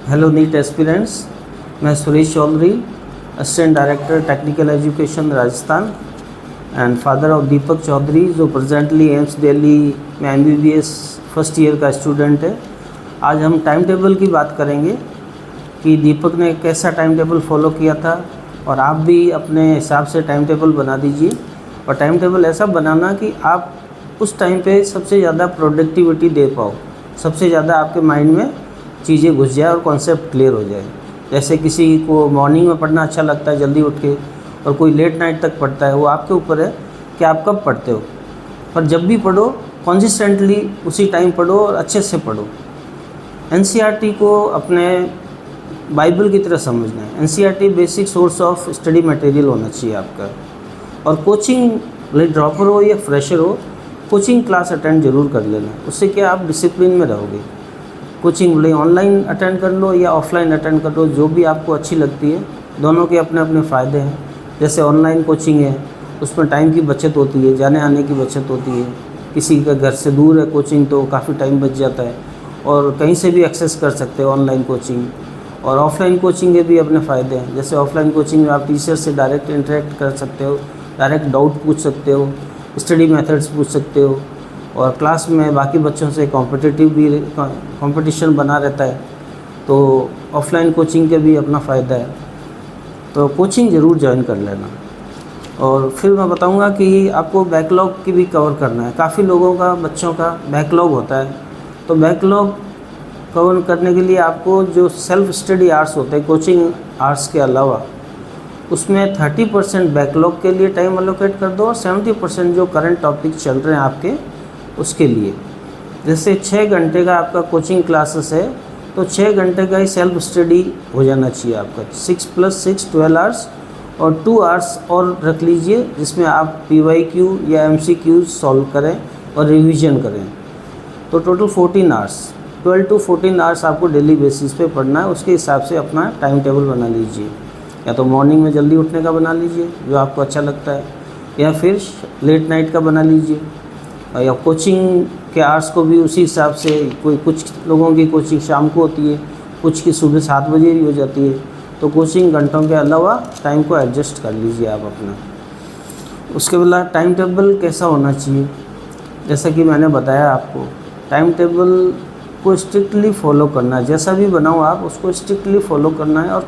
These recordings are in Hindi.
हेलो नीट एस्पिरेंट्स, मैं Suresh Chaudhary, assistant director technical education Rajasthan and father of Deepak Chaudhary, जो प्रेजेंटली एम्स दिल्ली में MBBS फर्स्ट ईयर का स्टूडेंट है। आज हम टाइम टेबल की बात करेंगे कि दीपक ने कैसा टाइम टेबल फॉलो किया था, और आप भी अपने हिसाब से टाइम टेबल बना दीजिए। और टाइम टेबल ऐसा बनाना कि आप उस टाइम पे सबसे ज़्यादा प्रोडक्टिविटी दे पाओ, सबसे ज़्यादा आपके माइंड में चीज़ें घुस जाए और कॉन्सेप्ट क्लियर हो जाए। जैसे किसी को मॉर्निंग में पढ़ना अच्छा लगता है जल्दी उठ के, और कोई लेट नाइट तक पढ़ता है, वो आपके ऊपर है कि आप कब पढ़ते हो। पर जब भी पढ़ो कंसिस्टेंटली उसी टाइम पढ़ो और अच्छे से पढ़ो। NCERT को अपने बाइबल की तरह समझना है। NCERT basic source of study material होना चाहिए आपका। और कोचिंग, भले ड्रॉपर हो या फ्रेशर हो, कोचिंग क्लास अटेंड जरूर कर लेना। उससे क्या आप डिसिप्लिन में रहोगे। कोचिंग भले ऑनलाइन अटेंड कर लो या ऑफलाइन अटेंड कर लो, जो भी आपको अच्छी लगती है। दोनों के अपने अपने फ़ायदे हैं। जैसे ऑनलाइन कोचिंग है, उसमें टाइम की बचत होती है, जाने आने की बचत होती है। किसी का घर से दूर है कोचिंग तो काफ़ी टाइम बच जाता है, और कहीं से भी एक्सेस कर सकते हो ऑनलाइन कोचिंग। और ऑफलाइन कोचिंग के भी अपने फ़ायदे हैं। जैसे ऑफलाइन कोचिंग में आप टीचर से डायरेक्ट इंटरेक्ट कर सकते हो, डायरेक्ट डाउट पूछ सकते हो, स्टडी मेथड्स पूछ सकते हो, और क्लास में बाकी बच्चों से कंपटीशन बना रहता है। तो ऑफलाइन कोचिंग के भी अपना फ़ायदा है। तो कोचिंग ज़रूर ज्वाइन कर लेना। और फिर मैं बताऊंगा कि आपको बैकलॉग की भी कवर करना है। काफ़ी लोगों का, बच्चों का बैकलॉग होता है। तो बैकलॉग कवर करने के लिए आपको जो सेल्फ स्टडी आवर्स होते हैं कोचिंग आवर्स के अलावा, उसमें 30% बैकलॉग के लिए टाइम अलोकेट कर दो, और 70% जो करंट टॉपिक चल रहे हैं आपके उसके लिए। जैसे 6 घंटे का आपका कोचिंग क्लासेस है, तो 6 घंटे का ही सेल्फ स्टडी हो जाना चाहिए आपका। 6 + 6 12 आवर्स, और 2 आवर्स और रख लीजिए जिसमें आप PYQ या MCQ सॉल्व करें और रिवीजन करें। तो टोटल 14 आवर्स, 12 to 14 आवर्स आपको डेली बेसिस पे पढ़ना है। उसके हिसाब से अपना टाइम टेबल बना लीजिए। या तो मॉर्निंग में जल्दी उठने का बना लीजिए जो आपको अच्छा लगता है, या फिर लेट नाइट का बना लीजिए। या कोचिंग के आवर्स को भी उसी हिसाब से, कुछ लोगों की कोचिंग शाम को होती है, कुछ की सुबह 7 बजे ही हो जाती है। तो कोचिंग घंटों के अलावा टाइम को एडजस्ट कर लीजिए आप अपना। उसके बाद टाइम टेबल कैसा होना चाहिए, जैसा कि मैंने बताया आपको, टाइम टेबल को स्ट्रिक्टली फॉलो करना है। जैसा भी बनाओ आप उसको स्ट्रिक्टली फॉलो करना है, और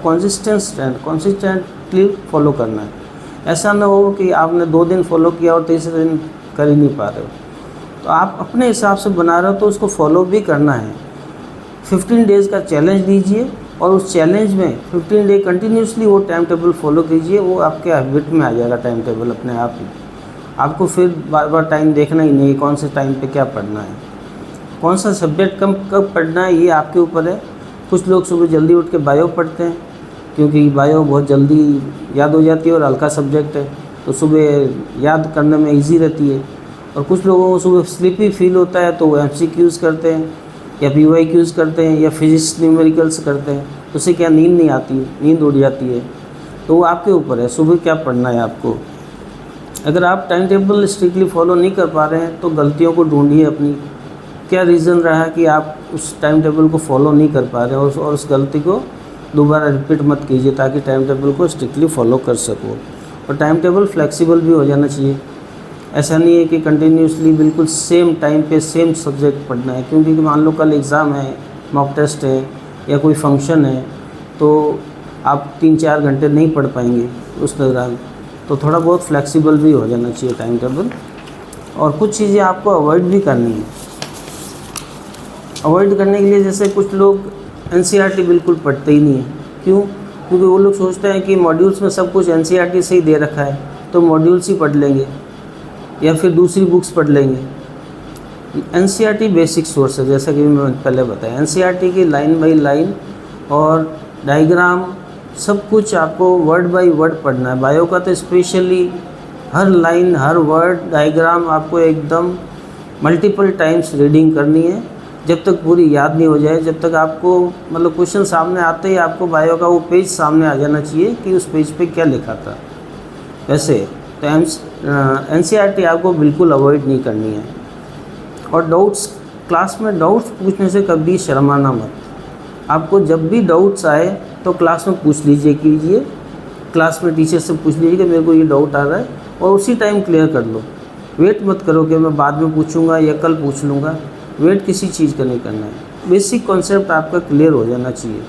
कंसिस्टेंटली फॉलो करना है। ऐसा ना हो कि आपने 2 दिन फॉलो किया और तीसरे दिन कर ही नहीं पा रहे हो। तो आप अपने हिसाब से बना रहे हो तो उसको फॉलो भी करना है। 15 डेज़ का चैलेंज दीजिए, और उस चैलेंज में 15 डे कंटिन्यूसली वो टाइम टेबल फॉलो कीजिए। वो आपके हैबिट में आ जाएगा टाइम टेबल अपने आप ही। आपको फिर बार बार टाइम देखना ही नहीं, कौन से टाइम पे क्या पढ़ना है, कौन सा सब्जेक्ट कब पढ़ना है, ये आपके ऊपर है। कुछ लोग सुबह जल्दी उठ के बायो पढ़ते हैं, क्योंकि बायो बहुत जल्दी याद हो जाती है और हल्का सब्जेक्ट है, तो सुबह याद करने में इजी रहती है। और कुछ लोगों को सुबह स्लीपी फील होता है तो वो MCQs करते हैं, या PYQs करते हैं, या फिजिक्स न्यूमेरिकल्स करते हैं। उससे क्या नींद नहीं आती, नींद उड़ जाती है। तो वो आपके ऊपर है सुबह क्या पढ़ना है आपको। अगर आप टाइम टेबल स्ट्रिक्टली फॉलो नहीं कर पा रहे हैं तो गलतियों को ढूंढिए अपनी, क्या रीज़न रहा कि आप उस टाइम टेबल को फॉलो नहीं कर पा रहे हैं, और उस गलती को दोबारा रिपीट मत कीजिए, ताकि टाइम टेबल को स्ट्रिक्टली फॉलो कर सको। और टाइम टेबल फ्लेक्सिबल भी हो जाना चाहिए। ऐसा नहीं है कि कंटिन्यूसली बिल्कुल सेम टाइम पे सेम सब्जेक्ट पढ़ना है, क्योंकि मान लो कल एग्ज़ाम है, मॉक टेस्ट है, या कोई फंक्शन है, तो आप 3-4 घंटे नहीं पढ़ पाएंगे उस दौरान। तो थोड़ा बहुत फ्लेक्सिबल भी हो जाना चाहिए टाइम टेबल। और कुछ चीज़ें आपको अवॉइड भी करनी है। अवॉइड करने के लिए, जैसे कुछ लोग NCERT बिल्कुल पढ़ते ही नहीं है। क्यों? क्योंकि वो लोग सोचते हैं कि मॉड्यूल्स में सब कुछ NCERT से ही दे रखा है, तो मॉड्यूल्स ही पढ़ लेंगे या फिर दूसरी बुक्स पढ़ लेंगे। NCERT बेसिक सोर्स है, जैसा कि मैं पहले बताया। NCERT की लाइन बाई लाइन और डायग्राम सब कुछ आपको वर्ड बाय वर्ड पढ़ना है। बायो का तो स्पेशली हर लाइन, हर वर्ड, डायग्राम आपको एकदम मल्टीपल टाइम्स रीडिंग करनी है, जब तक पूरी याद नहीं हो जाए। जब तक आपको मतलब क्वेश्चन सामने आते ही आपको बायो का वो पेज सामने आ जाना चाहिए कि उस पेज पे क्या लिखा था। वैसे तो NCERT आपको बिल्कुल अवॉइड नहीं करनी है। और डाउट्स, क्लास में डाउट्स पूछने से कभी शर्माना मत। आपको जब भी डाउट्स आए तो क्लास में पूछ लीजिए कीजिए, क्लास में टीचर से पूछ लीजिए कि मेरे को ये डाउट आ रहा है, और उसी टाइम क्लियर कर लो। वेट मत करो कि मैं बाद में पूछूंगा या कल पूछ लूँगा, वेट किसी चीज़ का नहीं करना है। बेसिक कॉन्सेप्ट आपका क्लियर हो जाना चाहिए।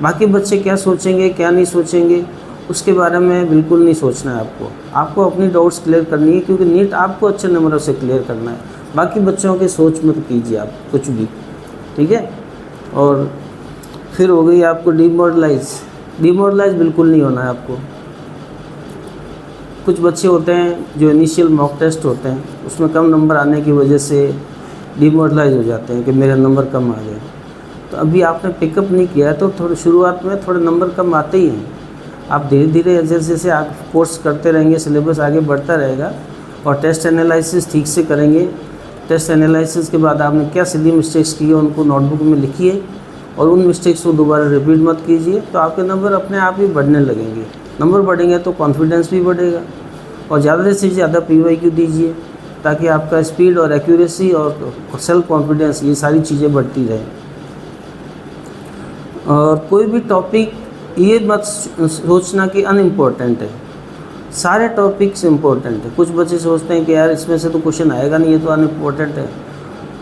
बाकी बच्चे क्या सोचेंगे क्या नहीं सोचेंगे उसके बारे में बिल्कुल नहीं सोचना है आपको अपनी डाउट्स क्लियर करनी है, क्योंकि नीट आपको अच्छे नंबरों से क्लियर करना है। बाकी बच्चों की सोच मत कीजिए आप कुछ भी, ठीक है। और फिर हो गई आपको डिमोरलाइज बिल्कुल नहीं होना है आपको। कुछ बच्चे होते हैं जो इनिशियल मॉक टेस्ट होते हैं उसमें कम नंबर आने की वजह से डिमोरलाइज हो जाते हैं कि मेरे नंबर कम आ गए। तो अभी आपने पिकअप नहीं किया है तो थोड़ी शुरुआत में थोड़े नंबर कम आते ही हैं। आप धीरे धीरे जैसे जैसे आप कोर्स करते रहेंगे, सिलेबस आगे बढ़ता रहेगा और टेस्ट एनालिसिस ठीक से करेंगे। टेस्ट एनालिसिस के बाद आपने क्या सिली मिस्टेक्स की है उनको नोटबुक में लिखिए और उन मिस्टेक्स को दोबारा रिपीट मत कीजिए, तो आपके नंबर अपने आप ही बढ़ने लगेंगे। नंबर बढ़ेंगे तो कॉन्फिडेंस भी बढ़ेगा। और ज़्यादा से ज़्यादा PYQ दीजिए ताकि आपका स्पीड और एक्यूरेसी और सेल्फ कॉन्फिडेंस ये सारी चीज़ें बढ़ती रहें। और कोई भी टॉपिक ये मत सोचना कि अनइम्पोर्टेंट है, सारे टॉपिक्स इम्पोर्टेंट है। कुछ बच्चे सोचते हैं कि यार इसमें से तो क्वेश्चन आएगा नहीं, ये तो अनइम्पोर्टेंट है।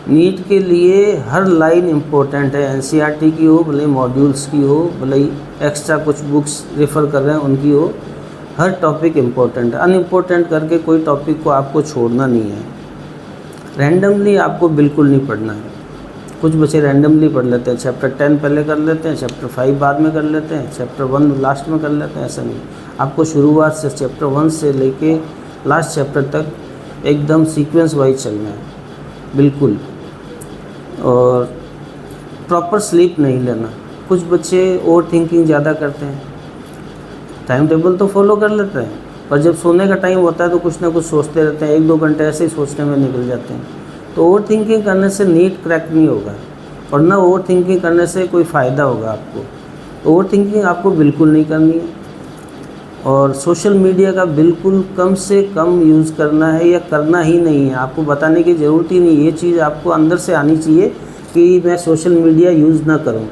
नीट के लिए हर लाइन इम्पोर्टेंट है, NCERT की हो, भले मॉड्यूल्स की हो, भले एक्स्ट्रा कुछ बुक्स रेफ़र कर रहे हैं उनकी हो, हर टॉपिक इम्पोर्टेंट है। अनइम्पोर्टेंट करके कोई टॉपिक को आपको छोड़ना नहीं है। रैंडमली आपको बिल्कुल नहीं पढ़ना है। कुछ बच्चे रैंडमली पढ़ लेते हैं, चैप्टर 10 पहले कर लेते हैं, चैप्टर 5 बाद में कर लेते हैं, चैप्टर 1 लास्ट में कर लेते हैं। ऐसा नहीं, आपको शुरुआत से चैप्टर 1 से लेके लास्ट चैप्टर तक एकदम सीक्वेंस वाइज चलना है बिल्कुल। और प्रॉपर स्लीप नहीं लेना। कुछ बच्चे ओवर थिंकिंग ज़्यादा करते हैं, टाइम टेबल तो फॉलो कर लेते हैं पर जब सोने का टाइम होता है तो कुछ ना कुछ सोचते रहते हैं, 1-2 घंटे ऐसे ही सोचने में निकल जाते हैं। तो ओवर थिंकिंग करने से नीट क्रैक नहीं होगा और ना ओवर थिंकिंग करने से कोई फ़ायदा होगा आपको। ओवर थिंकिंग आपको बिल्कुल नहीं करनी है। और सोशल मीडिया का बिल्कुल कम से कम यूज़ करना है या करना ही नहीं है। आपको बताने की ज़रूरत ही नहीं, ये चीज़ आपको अंदर से आनी चाहिए कि मैं सोशल मीडिया यूज़ ना करूं।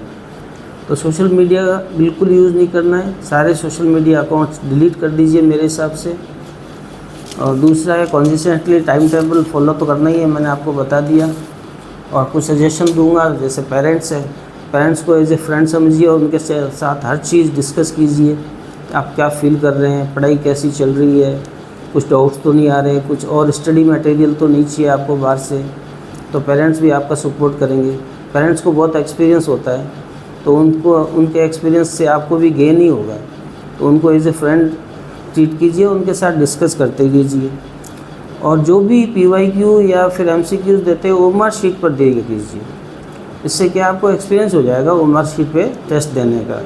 तो सोशल मीडिया बिल्कुल यूज़ नहीं करना है, सारे सोशल मीडिया अकाउंट्स डिलीट कर दीजिए मेरे हिसाब से। और दूसरा है कॉन्सिस्टेंटली टाइम टेबल फॉलो तो करना ही है, मैंने आपको बता दिया। और कुछ सजेशन दूंगा, जैसे पेरेंट्स है, पेरेंट्स को एज ए फ्रेंड समझिए और उनके साथ हर चीज़ डिस्कस कीजिए। आप क्या फ़ील कर रहे हैं, पढ़ाई कैसी चल रही है, कुछ डाउट्स तो नहीं आ रहे, कुछ और स्टडी मटेरियल तो नहीं चाहिए आपको बाहर से, तो पेरेंट्स भी आपका सपोर्ट करेंगे। पेरेंट्स को बहुत एक्सपीरियंस होता है तो उनको उनके एक्सपीरियंस से आपको भी गेन ही होगा, तो उनको एज ए फ्रेंड ट्रीट कीजिए, उनके साथ डिस्कस करते कीजिए। और जो भी PYQ या फिर MCQs देते हैं OMR शीट पर दे कीजिए, इससे क्या आपको एक्सपीरियंस हो जाएगा OMR शीट पे टेस्ट देने का।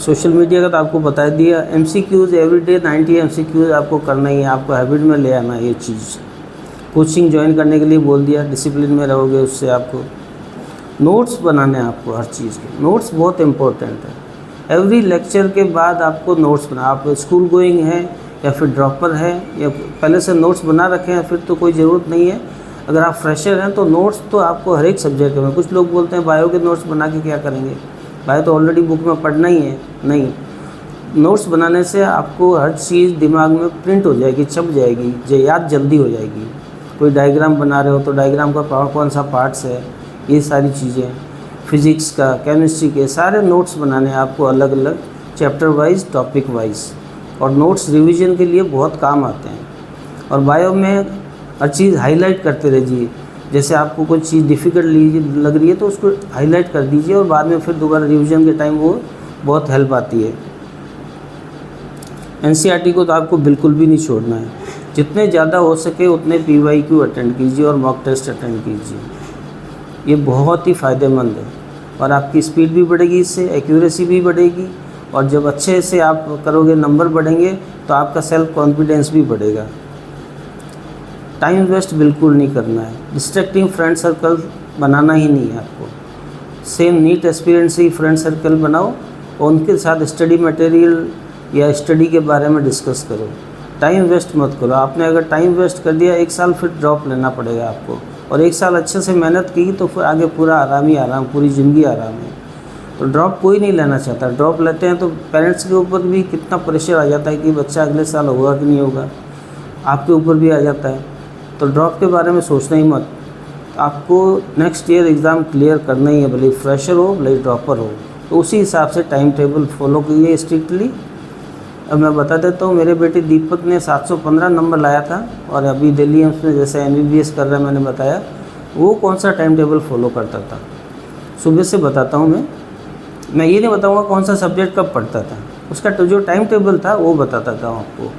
सोशल मीडिया का तो आपको बता दिया। MCQs एवरीडे 90 MCQs आपको करना ही है, आपको हैबिट में ले आना ये चीज़। कोचिंग ज्वाइन करने के लिए बोल दिया, डिसिप्लिन में रहोगे उससे। आपको नोट्स बनाने हैं, आपको हर चीज़ के नोट्स बहुत इंपॉर्टेंट है। एवरी लेक्चर के बाद आपको नोट्स बना, आप स्कूल गोइंग है या फिर ड्रॉपर है या पहले से नोट्स बना रखे हैं फिर तो कोई ज़रूरत नहीं है। अगर आप फ्रेशर हैं तो नोट्स तो आपको हर एक सब्जेक्ट में। कुछ लोग बोलते हैं बायो के नोट्स बना के क्या करेंगे, बायो तो ऑलरेडी बुक में पढ़ना ही है। नहीं, नोट्स बनाने से आपको हर चीज़ दिमाग में प्रिंट हो जाएगी, छप जाएगी, जो याद जल्दी हो जाएगी। कोई डायग्राम बना रहे हो तो डायग्राम का कौन सा पार्ट्स है, ये सारी चीज़ें, फिज़िक्स का, केमिस्ट्री के सारे नोट्स बनाने हैं आपको अलग अलग चैप्टर वाइज, टॉपिक वाइज। और नोट्स रिवीजन के लिए बहुत काम आते हैं। और बायो में हर चीज़ हाईलाइट करते रहिए। जैसे आपको कोई चीज़ डिफ़िकल्ट लग रही है तो उसको हाईलाइट कर दीजिए और बाद में फिर दोबारा रिवीजन के टाइम वो बहुत हेल्प आती है। NCERT को तो आपको बिल्कुल भी नहीं छोड़ना है। जितने ज़्यादा हो सके उतने PYQ अटेंड कीजिए और मॉक टेस्ट अटेंड कीजिए, ये बहुत ही फ़ायदेमंद है। और आपकी स्पीड भी बढ़ेगी, इससे एक्यूरेसी भी बढ़ेगी। और जब अच्छे से आप करोगे, नंबर बढ़ेंगे तो आपका सेल्फ कॉन्फिडेंस भी बढ़ेगा। टाइम वेस्ट बिल्कुल नहीं करना है, डिस्ट्रैक्टिंग फ्रेंड सर्कल बनाना ही नहीं है आपको। सेम नीट एक्सपीरियंस ही फ्रेंड सर्कल बनाओ और उनके साथ स्टडी मटेरियल या स्टडी के बारे में डिस्कस करो। टाइम वेस्ट मत करो। आपने अगर टाइम वेस्ट कर दिया 1 साल फिर ड्रॉप लेना पड़ेगा आपको। और 1 साल अच्छे से मेहनत की तो फिर आगे पूरा आराम ही आराम, पूरी ज़िंदगी आराम है। तो ड्रॉप कोई नहीं लेना चाहता। ड्रॉप लेते हैं तो पेरेंट्स के ऊपर भी कितना प्रेशर आ जाता है कि बच्चा अगले साल होगा कि नहीं होगा, आपके ऊपर भी आ जाता है। तो ड्रॉप के बारे में सोचना ही मत। आपको नेक्स्ट ईयर एग्ज़ाम क्लियर करना ही है, भले फ्रेशर हो भले ड्रॉपर हो। तो उसी हिसाब से टाइम टेबल फॉलो कीजिए स्ट्रिक्टली। अब मैं बता देता हूँ, मेरे बेटे दीपक ने 715 नंबर लाया था और अभी दिल्ली एम्स में जैसे MBBS कर रहा है, मैंने बताया वो कौन सा टाइम टेबल फॉलो करता था। सुबह से बताता हूँ मैं ये नहीं बताऊँगा कौन सा सब्जेक्ट कब पढ़ता था, उसका जो टाइम टेबल था वो बताता था आपको।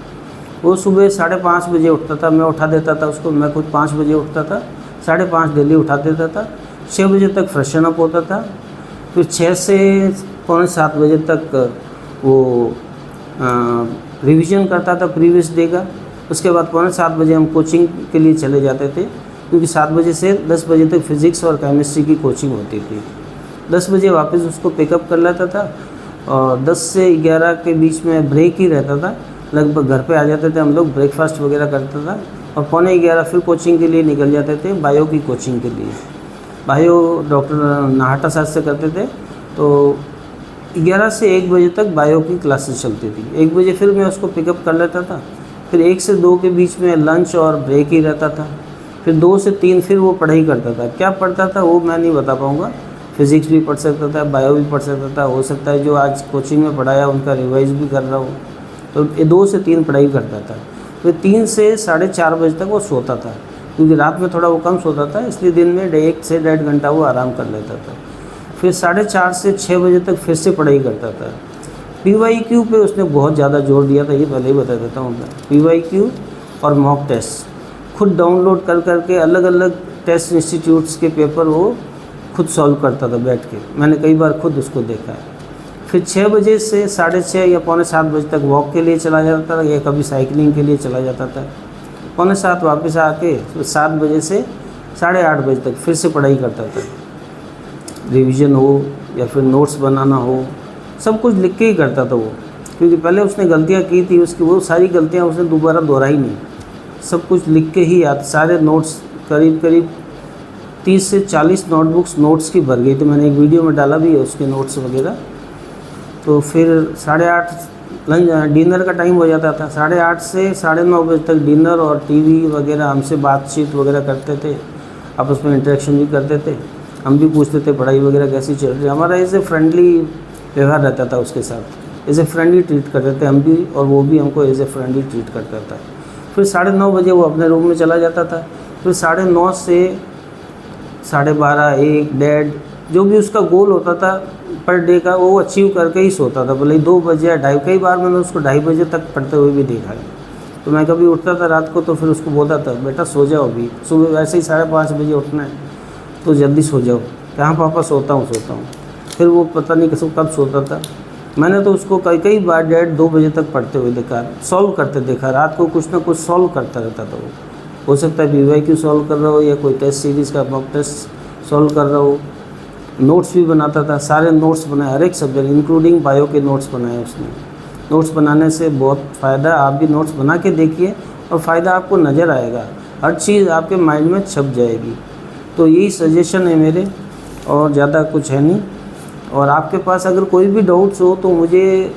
वो सुबह 5:30 बजे उठता था, मैं उठा देता था उसको। मैं खुद 5 बजे उठता था, 5:30 डेली उठा देता था। 6 बजे तक फ्रेशन अप होता था, फिर 6 से पौने 7 बजे तक वो रिवीजन करता था प्रीवियस डे का। उसके बाद पौने 7 बजे हम कोचिंग के लिए चले जाते थे, क्योंकि 7 बजे से 10 बजे तक फिज़िक्स और केमिस्ट्री की कोचिंग होती थी। 10 बजे वापस उसको पिकअप कर लेता था और 10 से 11 के बीच में ब्रेक ही रहता था। लगभग घर पे आ जाते थे हम लोग, ब्रेकफास्ट वगैरह करता था और पौने 11 फिर कोचिंग के लिए निकल जाते थे, बायो की कोचिंग के लिए। बायो डॉक्टर नाहटा साहब से करते थे, तो 11 से 1 बजे तक बायो की क्लासेस चलती थी। 1 बजे फिर मैं उसको पिकअप कर लेता था। फिर 1 से 2 के बीच में लंच और ब्रेक ही रहता था। फिर 2 से 3 फिर वो पढ़ाई करता था। क्या पढ़ता था वो मैं नहीं बता पाऊँगा। फिज़िक्स भी पढ़ सकता था, बायो भी पढ़ सकता था, हो सकता है जो आज कोचिंग में पढ़ाया उनका रिवाइज़ भी कर रहा हूँ। तो 2 से 3 पढ़ाई करता था। फिर 3 से 4:30 बजे तक वो सोता था, क्योंकि रात में थोड़ा वो कम सोता था, इसलिए दिन में 1 से 1.5 घंटा वो आराम कर लेता था। फिर 4:30 से 6 बजे तक फिर से पढ़ाई करता था। PYQ पे उसने बहुत ज़्यादा जोर दिया था, ये पहले ही बता देता हूँ मैं। PYQ और मॉक टेस्ट खुद डाउनलोड कर करके अलग अलग टेस्ट इंस्टीट्यूट्स के पेपर वो खुद सॉल्व करता था बैठ के। मैंने कई बार खुद उसको देखा है। फिर 6 बजे से 6:30 या पौने 7 बजे तक वॉक के लिए चला जाता था, या कभी साइकिलिंग के लिए चला जाता था। पौने 7 वापस आके 7 बजे से 8:30 बजे तक फिर से पढ़ाई करता था। रिवीजन हो या फिर नोट्स बनाना हो, सब कुछ लिख के ही करता था वो, क्योंकि पहले उसने गलतियाँ की थी, उसकी वो सारी गलतियाँ उसने दोबारा दोहराई नहीं। सब कुछ लिख के ही याद, सारे नोट्स करीब 30 से 40 नोटबुक्स नोट्स की भर गई थी। मैंने एक वीडियो में डाला भी है उसके नोट्स वगैरह। तो फिर 8:30 लंच डिनर का टाइम हो जाता था। 8:30 से 9:30 बजे तक डिनर और टीवी वगैरह, हमसे बातचीत वगैरह करते थे, आपस में इंटरेक्शन भी करते थे। हम भी पूछते थे पढ़ाई वगैरह कैसी चल रही है। हमारा ऐसे फ्रेंडली व्यवहार रहता था उसके साथ, ऐसे फ्रेंडली ट्रीट करते थे हम भी, और वो भी हमको ऐसे फ्रेंडली ट्रीट करता था। फिर 9:30 बजे वो अपने रूम में चला जाता था। फिर 9:30 से 12:30, 1, 1:30 जो भी उसका गोल होता था पर डे का, वो अचीव करके ही सोता था। भले 2 बजे या 2:30, कई बार मैंने उसको 2:30 बजे तक पढ़ते हुए भी देखा है। तो मैं कभी उठता था रात को तो फिर उसको बोलता था, बेटा सो जाओ अभी, सुबह वैसे ही 5:30 बजे उठना है तो जल्दी सो जाओ। कहाँ पापा सोता हूँ। फिर वो पता नहीं कब सोता था। मैंने तो उसको कई बार 1:30-2 बजे तक पढ़ते हुए देखा, सॉल्व करते देखा। रात को कुछ ना कुछ सॉल्व करता रहता था वो। हो सकता है PYQ सॉल्व कर रहा हो या कोई टेस्ट सीरीज़ का मॉक टेस्ट सॉल्व कर रहा हो। नोट्स भी बनाता था, सारे नोट्स बनाए, हर एक सब्जेक्ट इंक्लूडिंग बायो के नोट्स बनाए उसने। नोट्स बनाने से बहुत फ़ायदा, आप भी नोट्स बना के देखिए और फ़ायदा आपको नज़र आएगा, हर चीज़ आपके माइंड में छप जाएगी। तो यही सजेशन है मेरे, और ज़्यादा कुछ है नहीं। और आपके पास अगर कोई भी डाउट्स हो तो मुझे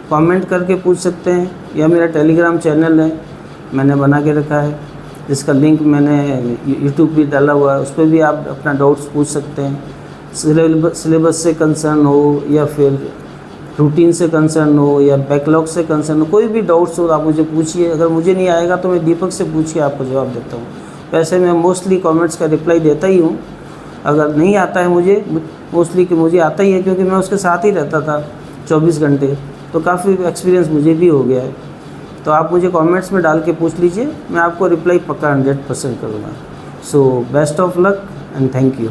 कमेंट करके पूछ सकते हैं, या मेरा टेलीग्राम चैनल है मैंने बना के रखा है, जिसका लिंक मैंने यूट्यूब पे डाला हुआ है, उस पर भी आप अपना डाउट्स पूछ सकते हैं। सिलेबस से कंसर्न हो या फिर रूटीन से कंसर्न हो या बैकलॉग से कंसर्न हो, कोई भी डाउट्स हो आप मुझे पूछिए। अगर मुझे नहीं आएगा तो मैं दीपक से पूछ के आपको जवाब देता हूँ। वैसे मैं मोस्टली कमेंट्स का रिप्लाई देता ही हूँ। अगर नहीं आता है मुझे, मोस्टली कि मुझे आता ही है, क्योंकि मैं उसके साथ ही रहता था 24 घंटे, तो काफ़ी एक्सपीरियंस मुझे भी हो गया है। तो आप मुझे कमेंट्स में डाल के पूछ लीजिए, मैं आपको रिप्लाई पक्का 100% करूँगा। So best of luck and thank you.